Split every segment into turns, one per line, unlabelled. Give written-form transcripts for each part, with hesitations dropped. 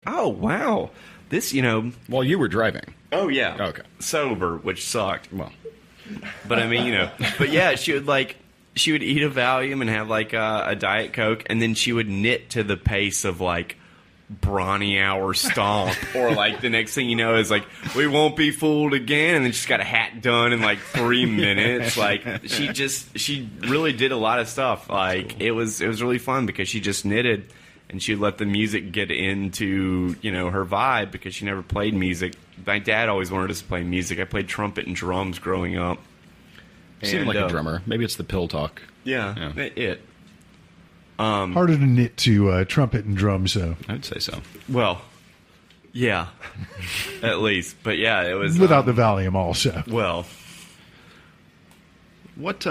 oh, wow. This,
While you were driving.
Oh, yeah.
Okay.
Sober, which sucked.
Well.
But I mean, but yeah, she would eat a Valium and have like a Diet Coke, and then she would knit to the pace of like Brawny Hour Stomp, or like the next thing you know is like, we won't be fooled again, and then she's got a hat done in like 3 minutes. Like she really did a lot of stuff. Like it was really fun because she just knitted, and she'd let the music get into her vibe because she never played music. My dad always wanted us to play music. I played trumpet and drums growing up.
You seem like a drummer. Maybe it's the pill talk.
Yeah. It.
Harder to knit to trumpet and drums, though.
I would say so.
Well, yeah, at least. But yeah, it was
without the Valium, also.
Well,
what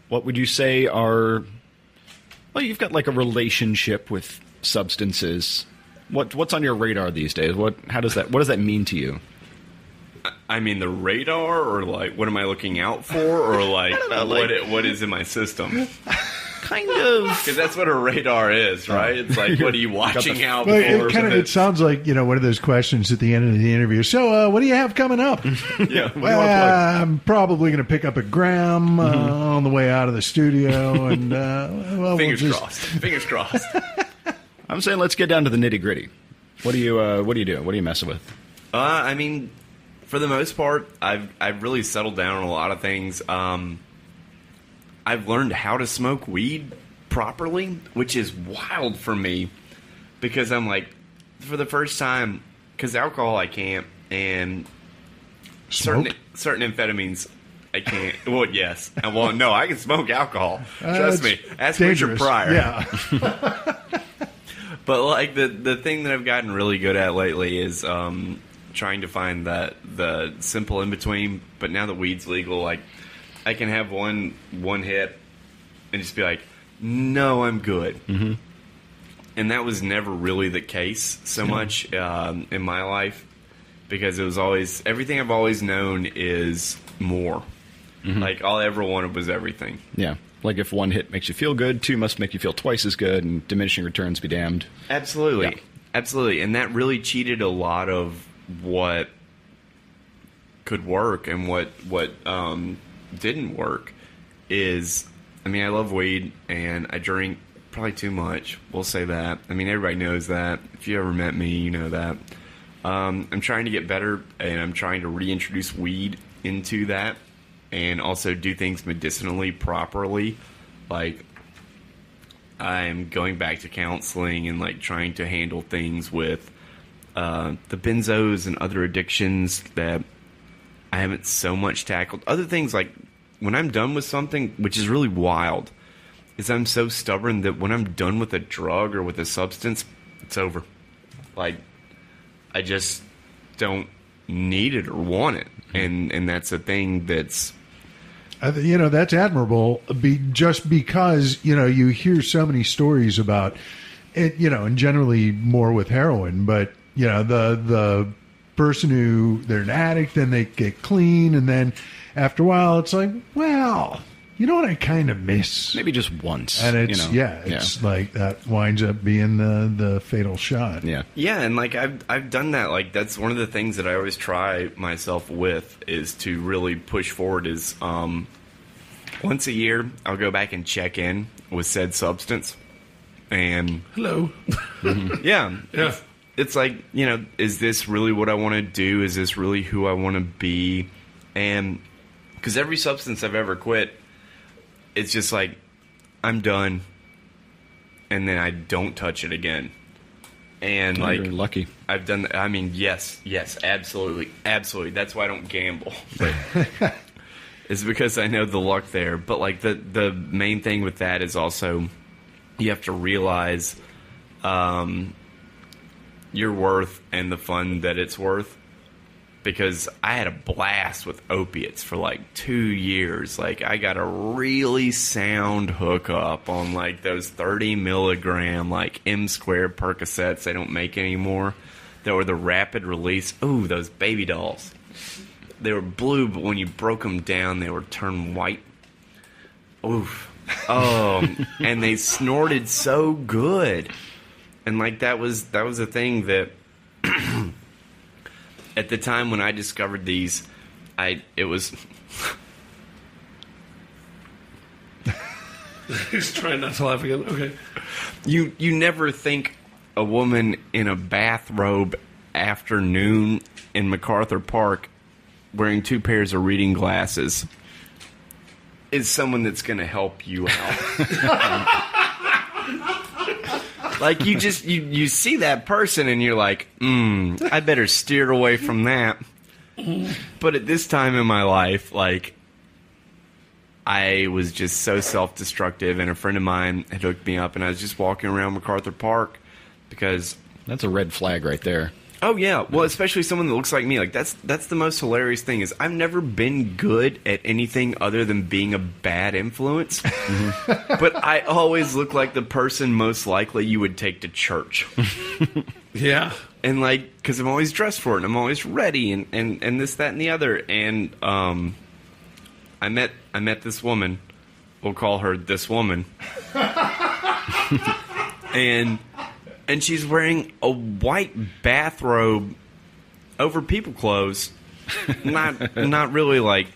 would you say are? Well, you've got like a relationship with substances. What's on your radar these days? What does that mean to you?
I mean, the radar, or like, what am I looking out for, or like, what is in my system?
Kind of,
because that's what a radar is, right? It's like, what are you watching out for?
It sounds like one of those questions at the end of the interview. So, what do you have coming up?
Yeah,
well, I'm probably going to pick up a gram on the way out of the studio, and
fingers crossed. Fingers crossed.
I'm saying let's get down to the nitty gritty. What do you do? What are you messing with?
I mean, for the most part, I've really settled down on a lot of things. I've learned how to smoke weed properly, which is wild for me because I'm like, for the first time, because alcohol I can't, and certain amphetamines I can't. Well, yes. Well, no, I can smoke alcohol. Trust me. Ask Richard Pryor.
Yeah.
But like the thing that I've gotten really good at lately is trying to find the simple in between. But now that weed's legal, like, I can have one hit and just be like, no, I'm good. Mm-hmm. And that was never really the case so much in my life, because it was always, everything I've always known is more. Mm-hmm. Like, all I ever wanted was everything.
Yeah. Like, if one hit makes you feel good, two must make you feel twice as good, and diminishing returns be damned.
Absolutely.
Yeah.
Absolutely. And that really cheated a lot of what could work and what didn't work. Is, I mean, I love weed and I drink probably too much. We'll say that. I mean, everybody knows that. If you ever met me, you know that. I'm trying to get better, and I'm trying to reintroduce weed into that, and also do things medicinally properly. Like, I'm going back to counseling and like trying to handle things with the benzos and other addictions that I haven't so much tackled. Other things, like when I'm done with something, which is really wild, is I'm so stubborn that when I'm done with a drug or with a substance, it's over. Like, I just don't need it or want it. And that's a thing that's...
that's admirable, just because, you hear so many stories about it, and generally more with heroin, but, the person who, they're an addict, then they get clean, and then after a while it's like, well, you know what I kind of miss?
Maybe just once.
And it's like that winds up being the fatal shot.
Yeah.
Yeah, and like I've done that. Like, that's one of the things that I always try myself with, is to really push forward, is once a year I'll go back and check in with said substance. And
hello.
Yeah. It's like, is this really what I want to do? Is this really who I want to be? And because every substance I've ever quit, it's just like, I'm done, and then I don't touch it again. And
you're
like,
lucky.
I've done that. I mean, yes, absolutely. That's why I don't gamble. It's because I know the luck there. But like, the main thing with that is also, you have to realize your worth and the fun that it's worth. Because I had a blast with opiates for like 2 years. Like, I got a really sound hookup on like those 30 milligram like M squared Percocets they don't make anymore. That were the rapid release. Ooh, those baby dolls. They were blue, but when you broke them down, they were turned white. Oof. Oh, and they snorted so good. And like that was a thing that at the time when I discovered these, it was.
He's trying not to laugh again. Okay.
You never think a woman in a bathrobe afternoon in MacArthur Park wearing 2 pairs of reading glasses is someone that's going to help you out. Like, you just, you see that person and you're like, I better steer away from that. But at this time in my life, like, I was just so self-destructive, and a friend of mine had hooked me up, and I was just walking around MacArthur Park because...
That's a red flag right there.
Oh, yeah. Well, especially someone that looks like me. Like, that's the most hilarious thing is I've never been good at anything other than being a bad influence. But I always look like the person most likely you would take to church.
Yeah.
And, like, because I'm always dressed for it, and I'm always ready, and this, that, and the other. And I met this woman. We'll call her this woman. And she's wearing a white bathrobe over people clothes. Not really like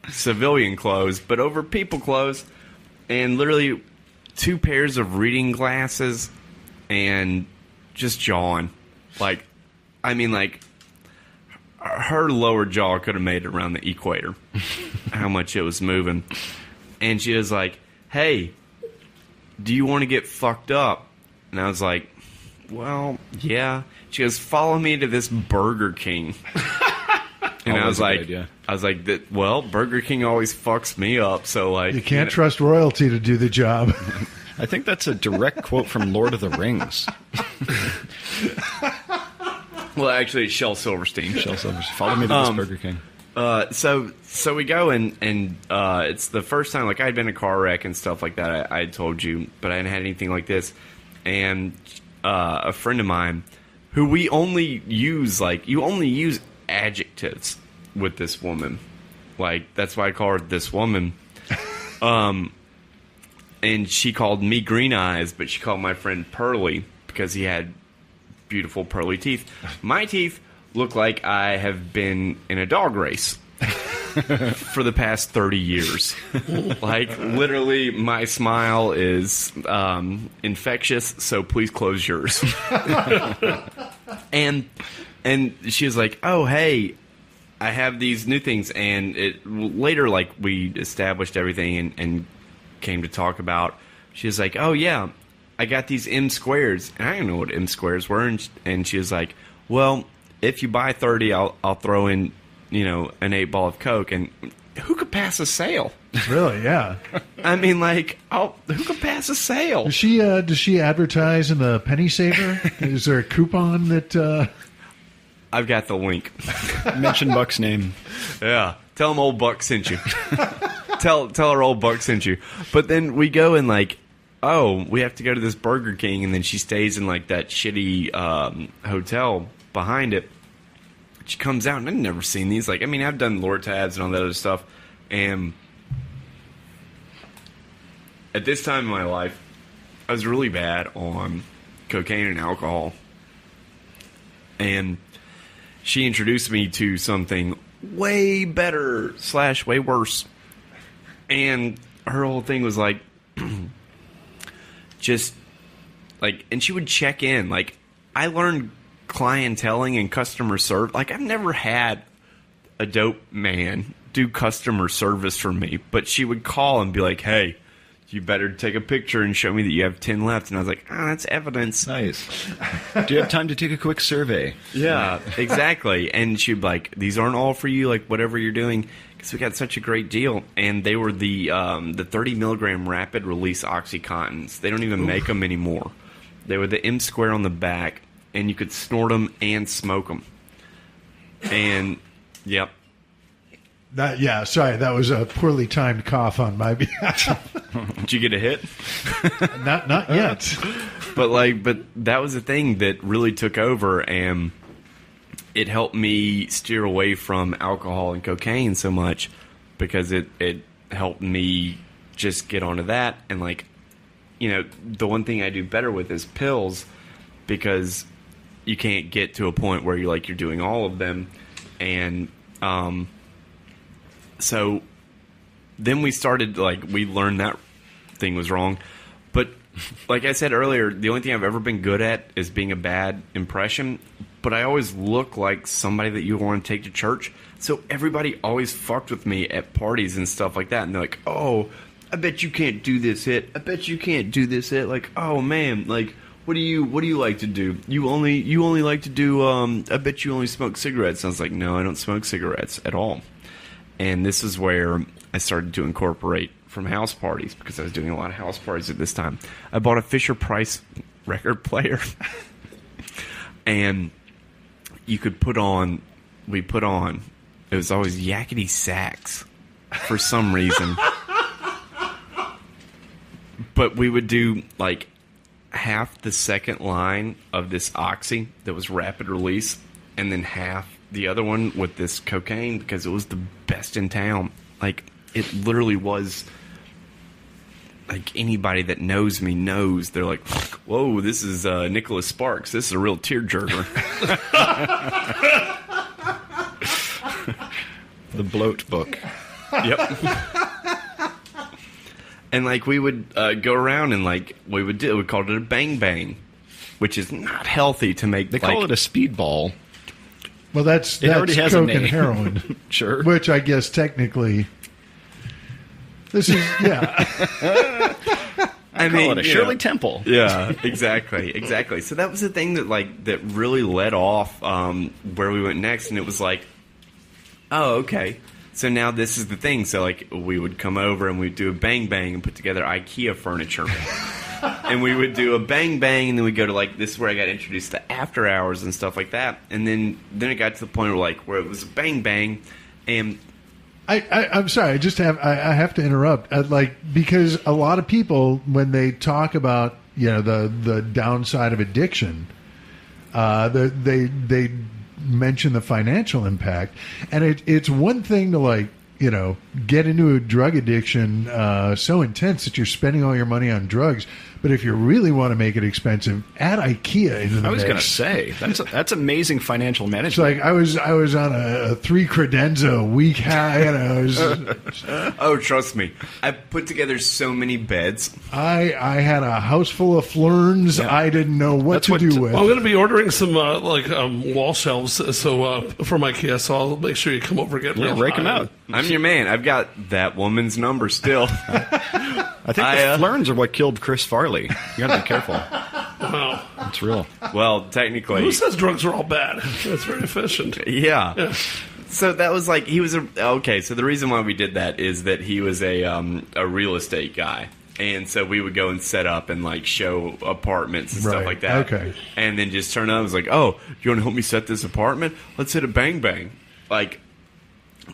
civilian clothes, but over people clothes. And literally 2 pairs of reading glasses and just jawing. Like, I mean, like, her lower jaw could have made it around the equator. How much it was moving. And she was like, hey, do you want to get fucked up? And I was like, well, yeah. She goes, follow me to this Burger King. And I was like, well, Burger King always fucks me up. So, like,
you can't trust royalty to do the job.
I think that's a direct quote from Lord of the Rings.
Well, actually, it's Shel Silverstein.
Follow me to this Burger King.
So we go, and it's the first time, like, I'd been in a car wreck and stuff like that. I told you, but I hadn't had anything like this. And a friend of mine, who we only use, like, you only use adjectives with this woman. Like, that's why I call her this woman. And she called me Green Eyes, but she called my friend Pearly because he had beautiful pearly teeth. My teeth look like I have been in a dog race for the past 30 years. Like, literally, my smile is infectious, so please close yours. and she was like, oh, hey, I have these new things. And later, like, we established everything and came to talk about, she was like, oh, yeah, I got these M squares. And I didn't know what M squares were. And she was like, well, if you buy 30, I'll throw in, an 8-ball of Coke. And who could pass a sale?
Really? Yeah.
I mean, like, who could pass a sale?
Does she advertise in the Penny Saver? Is there a coupon that?
I've got the link.
Mention Buck's name.
Yeah. Tell him old Buck sent you. Tell her old Buck sent you. But then we go and, like, oh, we have to go to this Burger King, and then she stays in, like, that shitty hotel behind it. She comes out, and I've never seen these. Like, I mean, I've done lure tabs and all that other stuff, and at this time in my life, I was really bad on cocaine and alcohol. And she introduced me to something way better / way worse. And her whole thing was like, just like, and she would check in. Like, I learned clienteling and customer service. Like, I've never had a dope man do customer service for me, but she would call and be like, hey, you better take a picture and show me that you have 10 left. And I was like, that's evidence.
Nice. Do you have time to take a quick survey?
Yeah, exactly. And she'd be like, these aren't all for you, like, whatever you're doing, because we got such a great deal. And they were the 30 milligram rapid release Oxycontins. They don't even make them anymore. They were the M square on the back, and you could snort them and smoke them. And, yep.
Sorry, that was a poorly timed cough on my behalf.
Did you get a hit?
Not yet.
But that was the thing that really took over, and it helped me steer away from alcohol and cocaine so much, because it helped me just get onto that. And, like, the one thing I do better with is pills, because you can't get to a point where you're doing all of them. And so then we started, we learned that thing was wrong. But like I said earlier, the only thing I've ever been good at is being a bad impression. But I always look like somebody that you want to take to church. So everybody always fucked with me at parties and stuff like that. And they're like, oh, I bet you can't do this hit. I bet you can't do this hit. Like, oh man, what do you like to do? You only like to do I bet you only smoke cigarettes. And I was like, no, I don't smoke cigarettes at all. And this is where I started to incorporate from house parties, because I was doing a lot of house parties at this time. I bought a Fisher-Price record player. And we put on, it was always yakety sax for some reason. But we would do half the second line of this oxy that was rapid release, and then half the other one with this cocaine, because it was the best in town. It literally was. Anybody that knows me knows. They're like, whoa, this is Nicholas Sparks. This is a real tearjerker.
The bloat book.
Yep. And we would go around and we called it a bang bang, which is not healthy to make.
They call it a speedball.
Well, that's
already has
coke
a
and
name.
heroin.
Sure.
Which I guess technically, this is
I call it a Shirley Temple.
Yeah, exactly. So that was the thing that really led off where we went next, and it was oh, okay. So now this is the thing. So we would come over and we'd do a bang bang and put together IKEA furniture. And we would do a bang bang, and then we'd go to this is where I got introduced to after hours and stuff like that. And then it got to the point where it was a bang bang, and
I'm sorry. I have to interrupt. Because a lot of people, when they talk about the downside of addiction, they mention the financial impact, and it's one thing to get into a drug addiction so intense that you're spending all your money on drugs. But if you really want to make it expensive, add IKEA into the mix.
I was going to say that's amazing financial management.
It's I was on a 3 credenza week high,
oh, trust me, I put together so many beds.
I had a house full of flurns. Yeah. I didn't know what to do with.
Well, I'm going to be ordering some wall shelves from IKEA, so I'll make sure you come over and get me.
Rake them out.
I'm your man. I've got that woman's number still.
I think the flurns are what killed Chris Farley. You got to be careful.
Wow.
It's real.
Well, technically.
Who says drugs are all bad? That's very efficient.
Yeah. So that was he was okay, so the reason why we did that is that he was a real estate guy. And so we would go and set up and show apartments and stuff like that.
Okay.
And then just turn on. I was like, oh, you want to help me set this apartment? Let's hit a bang bang.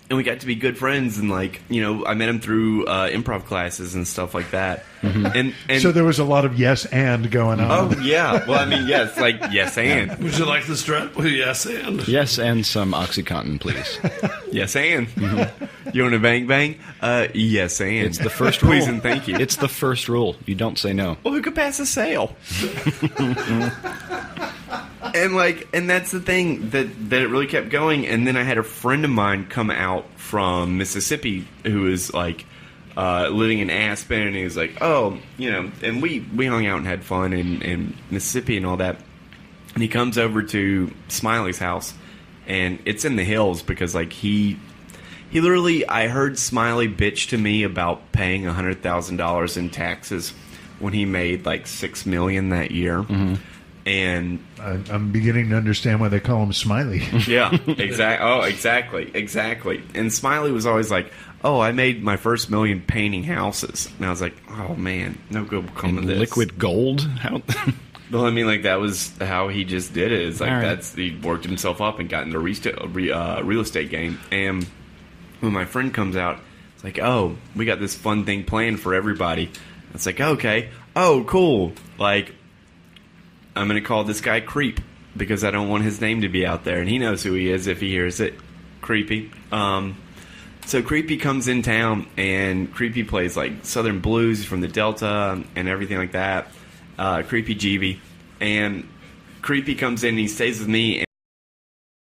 And we got to be good friends, and I met him through improv classes and stuff like that. Mm-hmm. And
so there was a lot of yes and going on.
Oh yeah, well I mean yes, yes and.
Would you like this drink? Yes and.
Yes and some OxyContin, please.
Yes and. Mm-hmm. You want a bang bang? Yes and.
It's the first rule.
Please and thank you.
It's the first rule. You don't say no.
Well, who could pass a sale? And that's the thing that it really kept going. And then I had a friend of mine come out from Mississippi who was living in Aspen, and he was like, oh, and we hung out and had fun in Mississippi and all that. And he comes over to Smiley's house, and it's in the hills because he literally, I heard Smiley bitch to me about paying $100,000 in taxes when he made $6 million that year. Mm-hmm. And
I'm beginning to understand why they call him Smiley.
Yeah, exactly. Oh, exactly. And Smiley was always like, "Oh, I made my first $1 million painting houses," and I was like, "Oh man, no good will come of this."
Liquid gold? How?
Well, I mean, that was how he just did it. It's
right.
He worked himself up and got in the real estate game. And when my friend comes out, it's like, "Oh, we got this fun thing planned for everybody." It's like, "Okay, oh, cool." I'm going to call this guy Creep because I don't want his name to be out there. And he knows who he is if he hears it. Creepy. So Creepy comes in town, and Creepy plays Southern blues from the Delta and everything like that. Creepy Jeevy. And Creepy comes in, he stays with me,